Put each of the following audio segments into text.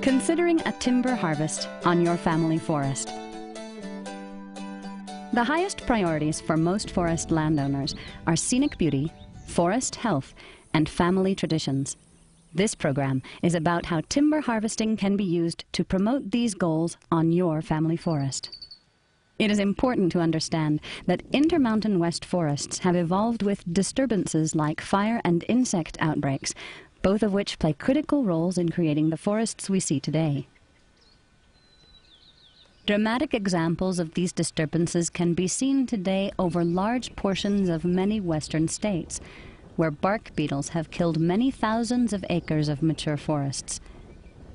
Considering a timber harvest on your family forest. The highest priorities for most forest landowners are scenic beauty, forest health, and family traditions. This program is about how timber harvesting can be used to promote these goals on your family forest. It is important to understand that intermountain west forests have evolved with disturbances like fire and insect outbreaks, both of which play critical roles in creating the forests we see today. Dramatic examples of these disturbances can be seen today over large portions of many western states, where bark beetles have killed many thousands of acres of mature forests.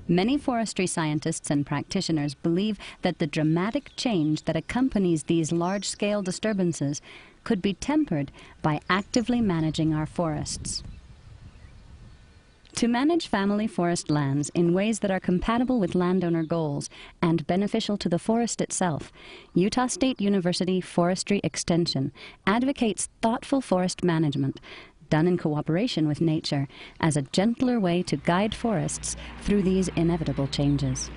Many forestry scientists and practitioners believe that the dramatic change that accompanies these large-scale disturbances could be tempered by actively managing our forests. To manage family forest lands in ways that are compatible with landowner goals and beneficial to the forest itself, Utah State University Forestry Extension advocates thoughtful forest management done in cooperation with nature as a gentler way to guide forests through these inevitable changes.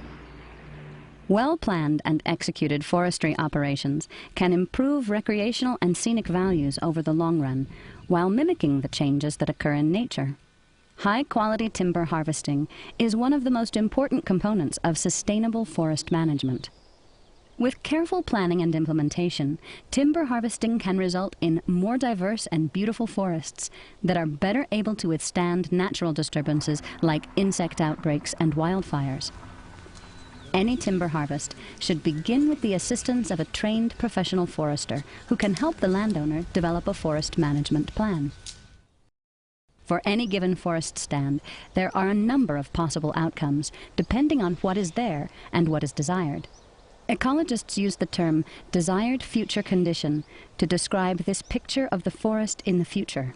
Well-planned and executed forestry operations can improve recreational and scenic values over the long run, while mimicking the changes that occur in nature. High-quality timber harvesting is one of the most important components of sustainable forest management. With careful planning and implementation, timber harvesting can result in more diverse and beautiful forests that are better able to withstand natural disturbances like insect outbreaks and wildfires. Any timber harvest should begin with the assistance of a trained professional forester who can help the landowner develop a forest management plan. For any given forest stand, there are a number of possible outcomes, depending on what is there and what is desired. Ecologists use the term desired future condition to describe this picture of the forest in the future.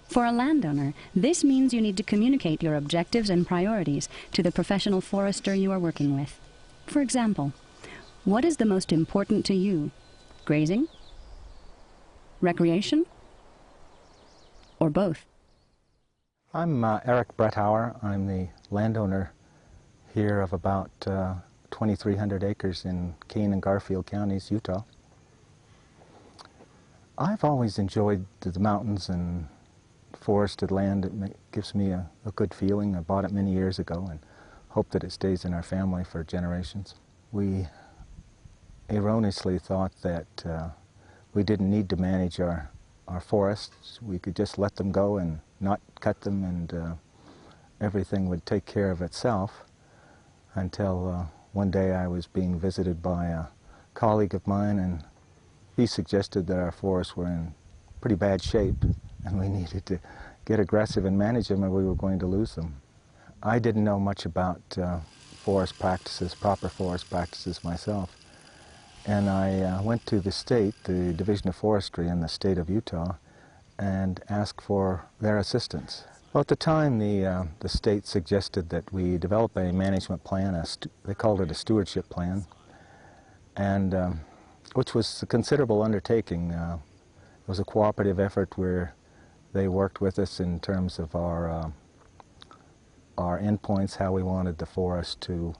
For a landowner, this means you need to communicate your objectives and priorities to the professional forester you are working with. For example, what is the most important to you? Grazing? Recreation? Or both? I'm Eric Bretthauer. I'm the landowner here of about 2,300 acres in Kane and Garfield counties, Utah. I've always enjoyed the mountains and forested land. It gives me a good feeling. I bought it many years ago and hope that it stays in our family for generations. We erroneously thought that we didn't need to manage our forests. We could just let them go and not cut them, and everything would take care of itself, until one day I was being visited by a colleague of mine, and he suggested that our forests were in pretty bad shape and we needed to get aggressive and manage them, or we were going to lose them. I didn't know much about forest practices, proper forest practices myself, and I went to the state, the Division of Forestry in the state of Utah, and asked for their assistance. Well, at the time, the state suggested that we develop a management plan. They called it a stewardship plan, and which was a considerable undertaking. It was a cooperative effort where they worked with us in terms of our endpoints, how we wanted the forest to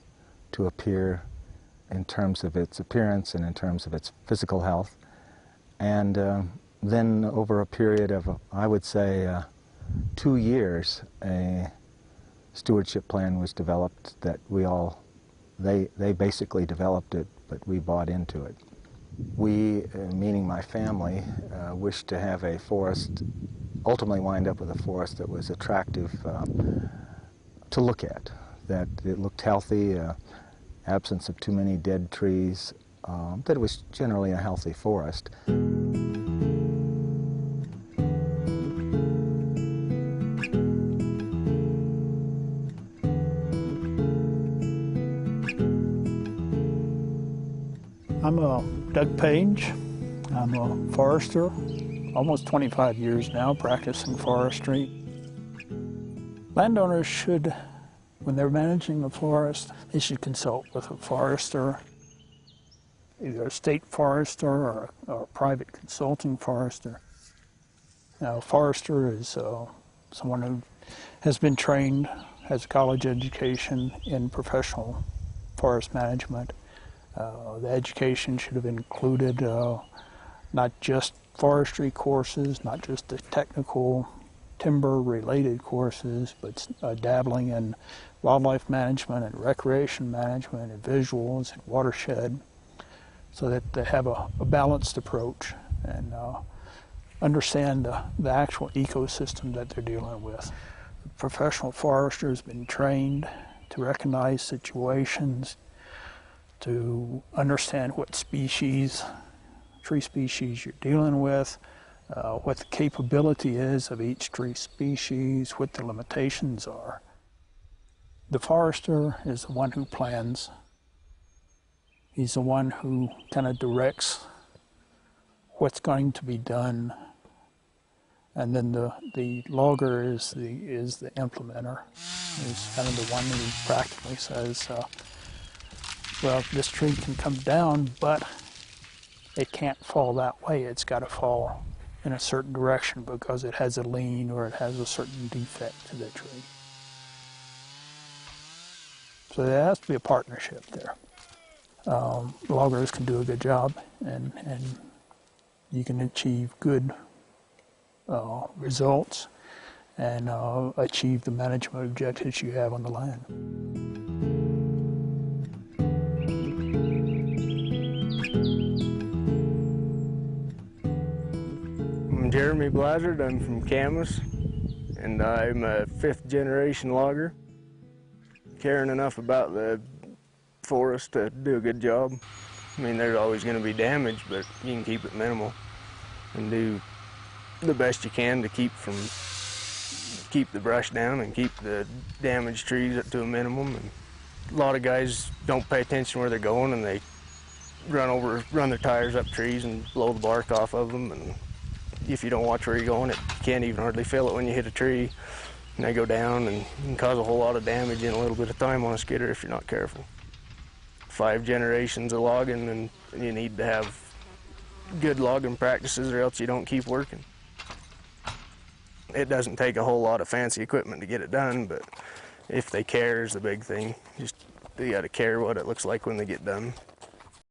appear in terms of its appearance and in terms of its physical health. And then over a period of, I would say, 2 years, a stewardship plan was developed that they basically developed it, but we bought into it. We, meaning my family, wished to have a forest, ultimately wind up with a forest that was attractive to look at, that it looked healthy, absence of too many dead trees, that it was generally a healthy forest. I'm Doug Page. I'm a forester, almost 25 years now practicing forestry. Landowners should, when they're managing a forest, they should consult with a forester, either a state forester or a private consulting forester. Now, a forester is someone who has been trained has a college education in professional forest management. The education should have included not just forestry courses, not just the technical timber-related courses, but dabbling in wildlife management and recreation management and visuals and watershed, so that they have a balanced approach and understand the actual ecosystem that they're dealing with. The professional forester has been trained to recognize situations, to understand what species, tree species you're dealing with, what the capability is of each tree species, what the limitations are. The forester is the one who plans. He's the one who kind of directs what's going to be done, and then the logger is the implementer. He's kind of the one who practically says, well, this tree can come down, but it can't fall that way. It's got to fall in a certain direction because it has a lean or it has a certain defect to the tree. So there has to be a partnership there. Loggers can do a good job, and you can achieve good results and achieve the management objectives you have on the land. I'm Jeremy Blazzard. I'm from Camas, and I'm a 5th generation logger, caring enough about the forest to do a good job. I mean, there's always going to be damage, but you can keep it minimal and do the best you can to keep the brush down and keep the damaged trees up to a minimum. And a lot of guys don't pay attention where they're going, and they run their tires up trees and blow the bark off of them. And if you don't watch where you're going, you can't even hardly feel it when you hit a tree, and they go down and you can cause a whole lot of damage in a little bit of time on a skidder if you're not careful. 5 generations of logging, and you need to have good logging practices or else you don't keep working. It doesn't take a whole lot of fancy equipment to get it done, but if they care is the big thing. Just they got to care what it looks like when they get done.